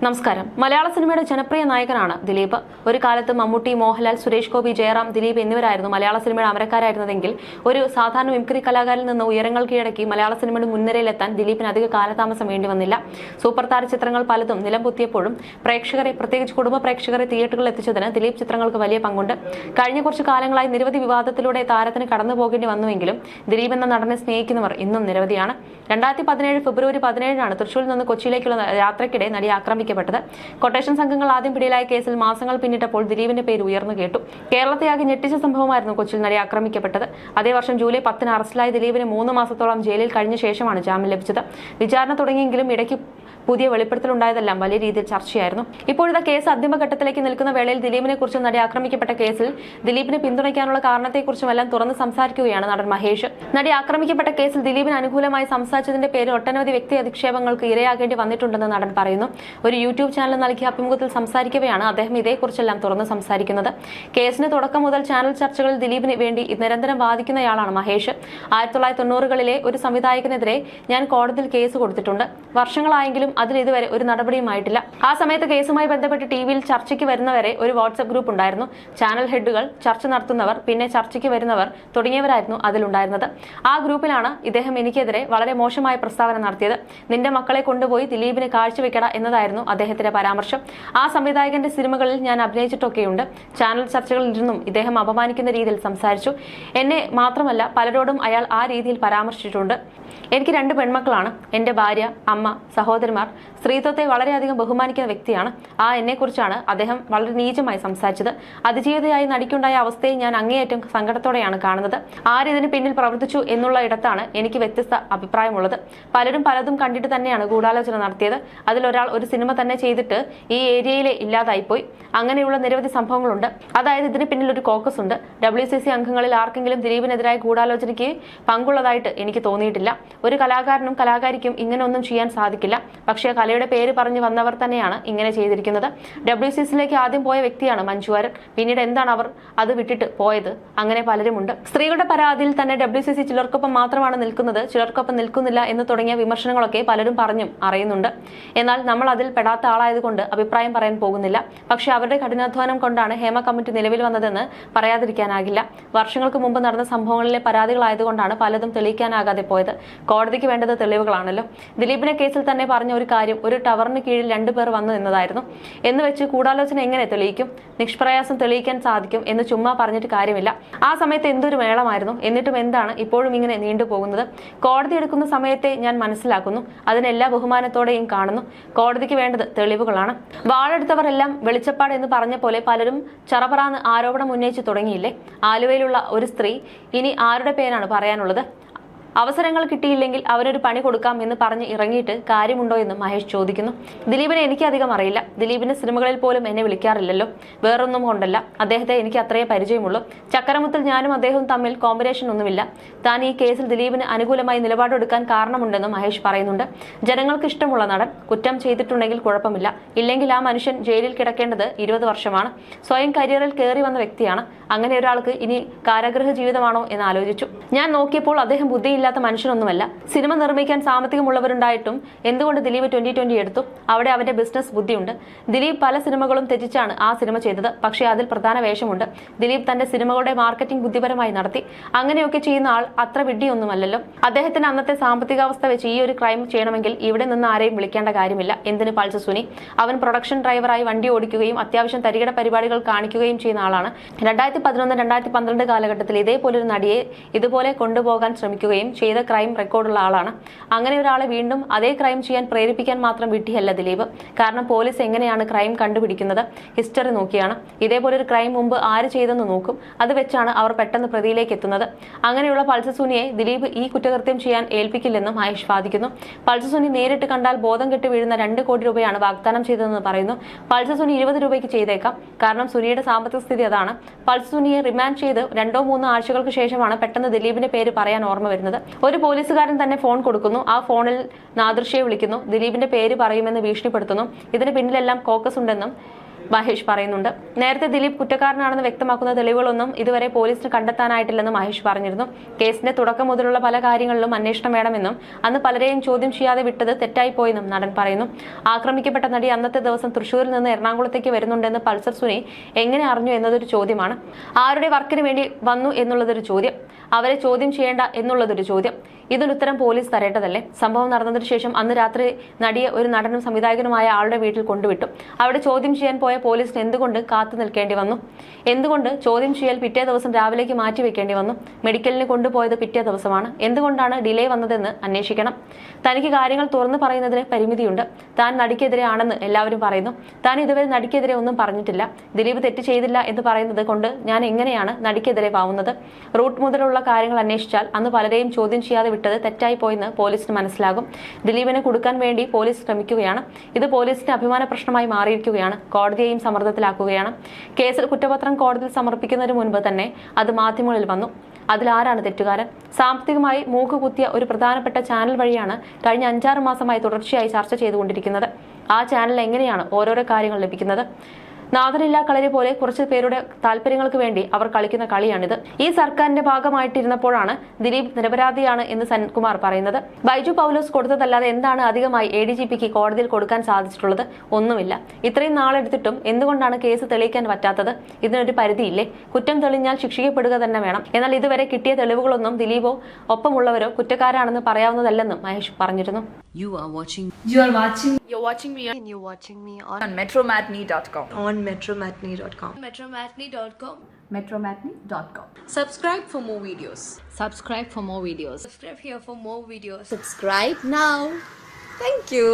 നമസ്കാരം. മലയാള സിനിമയുടെ ജനപ്രിയ നായകനാണ് ദിലീപ്. ഒരു കാലത്ത് മമ്മൂട്ടി, മോഹൻലാൽ, സുരേഷ് ഗോപി, ജയറാം, ദിലീപ് എന്നിവരായിരുന്നു മലയാള സിനിമയുടെ അമരക്കാരായിരുന്നതെങ്കിൽ ഒരു സാധാരണ മിമിക്രി കലാകാരിൽ നിന്ന് ഉയരങ്ങൾ കീഴടക്കി മലയാള സിനിമയുടെ മുൻനിരയിലെത്താൻ ദിലീപിന് അധിക കാലതാമസം വേണ്ടി വന്നില്ല. സൂപ്പർ താര ചിത്രങ്ങൾ പലതും നിലംപൊത്തിയപ്പോഴും പ്രേക്ഷകരെ, പ്രത്യേകിച്ച് കുടുംബ പ്രേക്ഷകരെ തിയേറ്ററുകളിൽ എത്തിച്ചതിന് ദിലീപ് ചിത്രങ്ങൾക്ക് വലിയ പങ്കുണ്ട്. കഴിഞ്ഞ കുറച്ചു കാലങ്ങളായി നിരവധി വിവാദത്തിലൂടെ താരത്തിന് കടന്നു പോകേണ്ടി വന്നുവെങ്കിലും ദിലീപ് എന്ന നടനെ സ്നേഹിക്കുന്നവർ ഇന്നും നിരവധിയാണ്. 2017 ഫെബ്രുവരി 17 തൃശൂരിൽ നിന്ന് കൊച്ചിയിലേക്കുള്ള യാത്രയ്ക്കിടെ നടി ആക്രമിക്കപ്പെട്ടത്. കൊട്ടേഷൻ സംഘങ്ങൾ ആദ്യം പിടിയിലായ കേസിൽ മാസങ്ങൾ പിന്നിട്ടപ്പോൾ ദിലീപിന്റെ പേര് ഉയർന്നു കേട്ടു. കേരളത്തെയാകെ ഞെട്ടിച്ച സംഭവമായിരുന്നു കൊച്ചിയിൽ നടി ആക്രമിക്കപ്പെട്ടത്. അതേ വർഷം ജൂലൈ 10 അറസ്റ്റിലായ ദിലീപിന് 3 മാസത്തോളം ജയിലിൽ കഴിഞ്ഞ ശേഷമാണ് ജാമ്യം ലഭിച്ചത്. വിചാരണ തുടങ്ങിയെങ്കിലും ഇടയ്ക്ക് പുതിയ വെളിപ്പെടുത്തലുണ്ടായതെല്ലാം വലിയ രീതിയിൽ ചർച്ചയായിരുന്നു. ഇപ്പോഴത്തെ കേസ് അന്തിമഘട്ടത്തിലേക്ക് നിൽക്കുന്ന വേളയിൽ ദിലീപിനെ കുറിച്ചും നടി ആക്രമിക്കപ്പെട്ട കേസിൽ ദിലീപിനെ പിന്തുണയ്ക്കാനുള്ള കാരണത്തെക്കുറിച്ചും എല്ലാം തുറന്ന് സംസാരിക്കുകയാണ് നടൻ മഹേഷ്. നടി ആക്രമിക്കപ്പെട്ട കേസിൽ ദിലീപിന് അനുകൂലമായി സംസാരിച്ചതിന്റെ പേരിൽ ഒട്ടനവധി വ്യക്തി അധിക്ഷേപങ്ങൾക്ക് ഇരയാകേണ്ടി വന്നിട്ടുണ്ടെന്ന് നടൻ പറയുന്നു. ഒരു യൂട്യൂബ് ചാനൽ നൽകിയ അഭിമുഖത്തിൽ സംസാരിക്കവെയാണ് അദ്ദേഹം ഇതേക്കുറിച്ചെല്ലാം തുറന്ന് സംസാരിക്കുന്നത്. കേസിന് തുടക്കം മുതൽ ചാനൽ ചർച്ചകളിൽ ദിലീപിന് വേണ്ടി നിരന്തരം വാദിക്കുന്നയാളാണ് മഹേഷ്. 1990കളിലെ ഒരു സംവിധായകനെതിരെ ഞാൻ കോടതിയിൽ കേസ് കൊടുത്തിട്ടുണ്ട്. വർഷങ്ങളായെങ്കിലും അതിൽ ഇതുവരെ ഒരു നടപടിയുമായിട്ടില്ല. ആ സമയത്ത് കേസുമായി ബന്ധപ്പെട്ട് ടിവിയിൽ ചർച്ചയ്ക്ക് വരുന്നവരെ ഒരു വാട്സ്ആപ്പ് ഗ്രൂപ്പ് ഉണ്ടായിരുന്നു. ചാനൽ ഹെഡുകൾ, ചർച്ച നടത്തുന്നവർ, പിന്നെ ചർച്ചയ്ക്ക് വരുന്നവർ തുടങ്ങിയവരായിരുന്നു അതിലുണ്ടായിരുന്നത്. ആ ഗ്രൂപ്പിലാണ് ഇദ്ദേഹം എനിക്കെതിരെ വളരെ മോശമായ പ്രസ്താവന നടത്തിയത്. നിന്റെ മക്കളെ കൊണ്ടുപോയി ദിലീപിന് കാഴ്ചവെക്കട എന്നതായിരുന്നു അദ്ദേഹത്തിന്റെ പരാമർശം. ആ സംവിധായകന്റെ സിനിമകളിൽ ഞാൻ അഭിനയിച്ചിട്ടൊക്കെയുണ്ട്. ചാനൽ ചർച്ചകളിൽ ഇരുന്നും ഇദ്ദേഹം അപമാനിക്കുന്ന രീതിയിൽ സംസാരിച്ചു. എന്നെ മാത്രമല്ല പലരോടും അയാൾ ആ രീതിയിൽ പരാമർശിച്ചിട്ടുണ്ട്. എനിക്ക് 2 പെൺമക്കളാണ്. എന്റെ ഭാര്യ, അമ്മ, സഹോദരന്മാർ. സ്ത്രീത്വത്തെ വളരെയധികം ബഹുമാനിക്കുന്ന വ്യക്തിയാണ്. എന്നെക്കുറിച്ചാണ് അദ്ദേഹം വളരെ നീചമായി സംസാരിച്ചത്. അതിജീവിതയായി നടിക്കുണ്ടായ അവസ്ഥയെ ഞാൻ അങ്ങേയറ്റം സങ്കടത്തോടെയാണ് കാണുന്നത്. ആരിതിന് പിന്നിൽ പ്രവർത്തിച്ചു എന്നുള്ള ഇടത്താണ് എനിക്ക് വ്യത്യസ്ത അഭിപ്രായമുള്ളത്. പലരും പലതും കണ്ടിട്ട് തന്നെയാണ് ഗൂഢാലോചന നടത്തിയത്. അതിലൊരാൾ ഒരു സിനിമ തന്നെ ചെയ്തിട്ട് ഈ ഏരിയയിലെ ഇല്ലാതായിപ്പോയി. അങ്ങനെയുള്ള നിരവധി സംഭവങ്ങളുണ്ട്. അതായത് ഇതിന് പിന്നിൽ ഒരു കോക്കസ് ഉണ്ട്. WCC അംഗങ്ങളിൽ ആർക്കെങ്കിലും ദിലീപിനെതിരായ ഗൂഢാലോചനയ്ക്ക് പങ്കുള്ളതായിട്ട് എനിക്ക് തോന്നിയിട്ടില്ല. ഒരു കലാകാരനും കലാകാരിക്കും ഇങ്ങനെ ഒന്നും ചെയ്യാൻ സാധിക്കില്ല. പക്ഷേ കലയുടെ പേര് പറഞ്ഞു വന്നവർ തന്നെയാണ് ഇങ്ങനെ ചെയ്തിരിക്കുന്നത്. WCCയിലേക്ക് ആദ്യം പോയ വ്യക്തിയാണ് മഞ്ജു വാര്യർ. പിന്നീട് എന്താണ് അവർ അത് വിട്ടിട്ട് പോയത്? അങ്ങനെ പലരുമുണ്ട്. സ്ത്രീകളുടെ പരാതിയിൽ തന്നെ WCC ചിലർക്കൊപ്പം മാത്രമാണ് നിൽക്കുന്നത്, ചിലർക്കൊപ്പം നിൽക്കുന്നില്ല എന്ന് തുടങ്ങിയ വിമർശനങ്ങളൊക്കെ പലരും പറഞ്ഞും അറിയുന്നുണ്ട്. എന്നാൽ നമ്മൾ അതിൽ പെടാത്ത ആളായതുകൊണ്ട് അഭിപ്രായം പറയാൻ പോകുന്നില്ല. പക്ഷേ അവരുടെ കഠിനാധ്വാനം കൊണ്ടാണ് ഹേമ കമ്മിറ്റി നിലവിൽ വന്നതെന്ന് പറയാതിരിക്കാനാകില്ല. വർഷങ്ങൾക്ക് മുമ്പ് നടന്ന സംഭവങ്ങളിലെ പരാതികളായതുകൊണ്ടാണ് പലതും തെളിയിക്കാനാകാതെ പോയത്. കോടതിക്ക് വേണ്ടത് തെളിവുകളാണല്ലോ. ദിലീപിന്റെ കേസിൽ തന്നെ പറഞ്ഞ ഒരു കാര്യം, ഒരു ടവറിന് കീഴിൽ 2 പേർ വന്നു എന്നതായിരുന്നു. എന്ന് വെച്ച് ഗൂഢാലോചന എങ്ങനെ തെളിയിക്കും? നിഷ്പ്രയാസം തെളിയിക്കാൻ സാധിക്കും എന്ന് ചുമ്മാ പറഞ്ഞിട്ട് കാര്യമില്ല. ആ സമയത്ത് എന്തൊരു മേളമായിരുന്നു. എന്നിട്ടും എന്താണ് ഇപ്പോഴും ഇങ്ങനെ നീണ്ടുപോകുന്നത്? കോടതി എടുക്കുന്ന സമയത്തെ ഞാൻ മനസ്സിലാക്കുന്നു. അതിനെല്ലാ ബഹുമാനത്തോടെയും കാണുന്നു. കോടതിക്ക് വേണ്ടത് തെളിവുകളാണ്. വാളെടുത്തവരെല്ലാം വെളിച്ചപ്പാട് എന്ന് പറഞ്ഞ പോലെ പലരും ചറപറാന്ന് ആരോപണം ഉന്നയിച്ചു തുടങ്ങിയില്ലേ? ആലുവയിലുള്ള ഒരു സ്ത്രീ, ഇനി ആരുടെ പേരാണ് പറയാനുള്ളത്? അവസരങ്ങൾ കിട്ടിയില്ലെങ്കിൽ അവരൊരു പണി കൊടുക്കാം എന്ന് പറഞ്ഞ് ഇറങ്ങിയിട്ട് കാര്യമുണ്ടോ എന്ന് മഹേഷ് ചോദിക്കുന്നു. ദിലീപിനെ എനിക്ക് അധികം അറിയില്ല. ദിലീപിന്റെ സിനിമകളിൽ പോലും എന്നെ വിളിക്കാറില്ലല്ലോ. വേറൊന്നും കൊണ്ടല്ല, അദ്ദേഹത്തെ എനിക്ക് അത്രയേ പരിചയമുള്ളൂ. ചക്കരമുത്തിൽ ഞാനും അദ്ദേഹവും തമ്മിൽ കോമ്പിനേഷൻ ഒന്നുമില്ല. താൻ ഈ കേസിൽ ദിലീപിന് അനുകൂലമായി നിലപാടെടുക്കാൻ കാരണമുണ്ടെന്നും മഹേഷ് പറയുന്നുണ്ട്. ജനങ്ങൾക്ക് ഇഷ്ടമുള്ള നടൻ കുറ്റം ചെയ്തിട്ടുണ്ടെങ്കിൽ കുഴപ്പമില്ല. ഇല്ലെങ്കിൽ ആ മനുഷ്യൻ ജയിലിൽ കിടക്കേണ്ടത് 20 വർഷമാണ്. സ്വയം കരിയറിൽ കയറി വന്ന വ്യക്തിയാണ്. അങ്ങനെ ഒരാൾക്ക് ഇനി കാരാഗൃഹ ജീവിതമാണോ എന്ന് ആലോചിച്ചു. ഞാൻ നോക്കിയപ്പോൾ അദ്ദേഹം ബുദ്ധിയില്ലാത്ത മനുഷ്യനൊന്നുമല്ല. സിനിമ നിർമ്മിക്കാൻ സാമ്പത്തികമുള്ളവരുണ്ടായിട്ടും എന്തുകൊണ്ട് ദിലീപ് 2020 എടുത്തു? അവിടെ അവന്റെ ബിസിനസ് ബുദ്ധിയുണ്ട്. ദിലീപ് പല സിനിമകളും ത്യജിച്ചാണ് ആ സിനിമ ചെയ്തത്. പക്ഷേ അതിൽ പ്രധാന വേഷമുണ്ട്. ദിലീപ് തന്റെ സിനിമകളുടെ മാർക്കറ്റിംഗ് ബുദ്ധിപരമായി നടത്തി. അങ്ങനെയൊക്കെ ചെയ്യുന്ന ആൾ അത്ര വിഡ്ഢിയൊന്നുമല്ലല്ലോ. അദ്ദേഹത്തിന് അന്നത്തെ സാമ്പത്തികാവസ്ഥ വെച്ച് ഈ ഒരു ക്രൈം ചെയ്യണമെങ്കിൽ ഇവിടെ നിന്ന് ആരെയും വിളിക്കേണ്ട കാര്യമില്ല. എന്തിന് പൾസർ സുനി? അവൻ പ്രൊഡക്ഷൻ ഡ്രൈവറായി വണ്ടി ഓടിക്കുകയും അത്യാവശ്യം തരികിട പരിപാടികൾ കാണിക്കുകയും ചെയ്യുന്ന ആളാണ്. 2011-2012 കാലഘട്ടത്തിൽ ഇതേപോലൊരു നടിയെ ഇതുപോലെ കൊണ്ടുപോകാൻ ശ്രമിക്കുകയും ചെയ്ത ക്രൈം റെക്കോർഡുള്ള ആളാണ്. അങ്ങനെ ഒരാളെ വീണ്ടും അതേ ക്രൈം ചെയ്യാൻ പ്രേരിപ്പിക്കാൻ മാത്രം വിഡ്ഢിയല്ല ദിലീപ്. കാരണം പോലീസ് എങ്ങനെയാണ് ക്രൈം കണ്ടുപിടിക്കുന്നത്? ഹിസ്റ്ററി നോക്കിയാണ്. ഇതേപോലൊരു ക്രൈം മുമ്പ് ആര് ചെയ്തെന്ന് നോക്കും. അത് വെച്ചാണ് അവർ പെട്ടെന്ന് പ്രതിയിലേക്ക് എത്തുന്നത്. അങ്ങനെയുള്ള പൾസർ സുനിയെ ദിലീപ് ഈ കുറ്റകൃത്യം ചെയ്യാൻ ഏൽപ്പിക്കില്ലെന്നും മഹേഷ് വാദിക്കുന്നു. പൾസർ സുനി നേരിട്ട് കണ്ടാൽ ബോധം കെട്ട് വീഴുന്ന 2 കോടി രൂപയാണ് വാഗ്ദാനം ചെയ്തതെന്ന് പറയുന്നു. പൾസർ സുനി 20 രൂപയ്ക്ക് ചെയ്തേക്കാം. കാരണം സുനിയുടെ സാമ്പത്തിക സ്ഥിതി അതാണ്. പൾസർ സുനിയെ റിമാൻഡ് ചെയ്ത് 2-3 ആഴ്ചകൾക്ക് ശേഷമാണ് പെട്ടെന്ന് ദിലീപിന്റെ പേര് പറയാൻ ഓർമ്മ വരുന്നത്. ഒരു പോലീസുകാരൻ തന്നെ ഫോൺ കൊടുക്കുന്നു. ആ ഫോണിൽ നാദൃശ്യെ വിളിക്കുന്നു. ദിലീപിന്റെ പേര് പറയുമെന്ന് ഭീഷണിപ്പെടുത്തുന്നു. ഇതിന് പിന്നിലെല്ലാം കോക്കസ് ഉണ്ടെന്നും മഹേഷ് പറയുന്നുണ്ട്. നേരത്തെ ദിലീപ് കുറ്റക്കാരനാണെന്ന് വ്യക്തമാക്കുന്ന തെളിവുകളൊന്നും ഇതുവരെ പോലീസിന് കണ്ടെത്താനായിട്ടില്ലെന്ന് മഹേഷ് പറഞ്ഞിരുന്നു. കേസിന്റെ തുടക്കം മുതലുള്ള പല കാര്യങ്ങളിലും അന്വേഷണം വേണമെന്നും അന്ന് പലരെയും ചോദ്യം ചെയ്യാതെ വിട്ടത് തെറ്റായിപ്പോയെന്നും നടൻ പറയുന്നു. ആക്രമിക്കപ്പെട്ട നടി അന്നത്തെ ദിവസം തൃശൂരിൽ നിന്ന് എറണാകുളത്തേക്ക് വരുന്നുണ്ടെന്ന് പൾസർ സുനി എങ്ങനെ അറിഞ്ഞു എന്നതൊരു ചോദ്യമാണ്. ആരുടെ വർക്കിന് വേണ്ടി വന്നു എന്നുള്ളതൊരു ചോദ്യം. അവരെ ചോദ്യം ചെയ്യേണ്ട എന്നുള്ളതൊരു ചോദ്യം. ഇതിനുത്തരം പോലീസ് തരേണ്ടതല്ലേ? സംഭവം നടന്നതിനു ശേഷം അന്ന് രാത്രി നടിയെ ഒരു നടനും സംവിധായകനുമായ ആളുടെ വീട്ടിൽ കൊണ്ടുവിട്ടു. അവിടെ ചോദ്യം ചെയ്യാൻ പോയ പോലീസിന് എന്തുകൊണ്ട് കാത്തു നിൽക്കേണ്ടി വന്നു? എന്തുകൊണ്ട് ചോദ്യം ചെയ്യൽ പിറ്റേ ദിവസം രാവിലേക്ക് മാറ്റിവെക്കേണ്ടി വന്നു? മെഡിക്കലിന് കൊണ്ടുപോയത് പിറ്റേ ദിവസമാണ്. എന്തുകൊണ്ടാണ് ഡിലേ വന്നതെന്ന് അന്വേഷിക്കണം. തനിക്ക് കാര്യങ്ങൾ തുറന്നു പറയുന്നതിന് പരിമിതിയുണ്ട്. താൻ നടിക്കെതിരെ ആണെന്ന് എല്ലാവരും പറയുന്നു. താൻ ഇതുവരെ നടിക്കെതിരെ ഒന്നും പറഞ്ഞിട്ടില്ല. ദിലീപ് തെറ്റ് ചെയ്തില്ല എന്ന് പറയുന്നത് കൊണ്ട് ഞാൻ എങ്ങനെയാണ് നടിക്കെതിരെ പാവുന്നത്? റൂട്ട് മുതലുള്ള കാര്യങ്ങൾ അന്വേഷിച്ചാൽ അന്ന് പലരെയും ചോദ്യം ചെയ്യാതെ വിട്ടത് തെറ്റായി പോയെന്ന് പോലീസിന് മനസ്സിലാകും. ദിലീപിനെ കുടുക്കാൻ വേണ്ടി പോലീസ് ശ്രമിക്കുകയാണ്. ഇത് പോലീസിന്റെ അഭിമാന പ്രശ്നമായി മാറിയിരിക്കുകയാണ്. കോടതിയെയും സമ്മർദ്ദത്തിലാക്കുകയാണ്. കേസിൽ കുറ്റപത്രം കോടതിയിൽ സമർപ്പിക്കുന്നതിന് മുൻപ് തന്നെ അത് മാധ്യമങ്ങളിൽ വന്നു. അതിലാരാണ് തെറ്റുകാരൻ? സാമ്പത്തികമായി മൂക്കുകുത്തിയ ഒരു പ്രധാനപ്പെട്ട ചാനൽ വഴിയാണ് കഴിഞ്ഞ 5-6 മാസമായി തുടർച്ചയായി ചർച്ച ചെയ്തുകൊണ്ടിരിക്കുന്നത്. ആ ചാനലിൽ എങ്ങനെയാണ് ഓരോരോ കാര്യങ്ങൾ ലഭിക്കുന്നത്? നാഥനില്ലാ കളരി പോലെ കുറച്ച് പേരുടെ താല്പര്യങ്ങൾക്ക് വേണ്ടി അവർ കളിക്കുന്ന കളിയാണിത്. ഈ സർക്കാരിന്റെ ഭാഗമായിട്ടിരുന്നപ്പോഴാണ് ദിലീപ് നിരപരാധിയാണ് എന്ന് സെൻകുമാർ പറയുന്നത്. ബൈജു പൗലോസ് കൊടുത്തതല്ലാതെ എന്താണ് അധികമായി ADGPക്ക് കോടതിയിൽ കൊടുക്കാൻ സാധിച്ചിട്ടുള്ളത്? ഒന്നുമില്ല. ഇത്രയും നാളെടുത്തിട്ടും എന്തുകൊണ്ടാണ് കേസ് തെളിയിക്കാൻ പറ്റാത്തത്? ഇതിനൊരു പരിധിയില്ലേ? കുറ്റം തെളിഞ്ഞാൽ ശിക്ഷിക്കപ്പെടുക തന്നെ വേണം. എന്നാൽ ഇതുവരെ കിട്ടിയ തെളിവുകളൊന്നും ദിലീപോ ഒപ്പമുള്ളവരോ കുറ്റക്കാരാണെന്ന് പറയാവുന്നതല്ലെന്നും മഹേഷ് പറഞ്ഞിരുന്നു. You're watching me on metromatney.com. On metromatney.com. Metromatney.com. Subscribe for more videos. Subscribe for more videos. Subscribe here for more videos. Subscribe now. Thank you.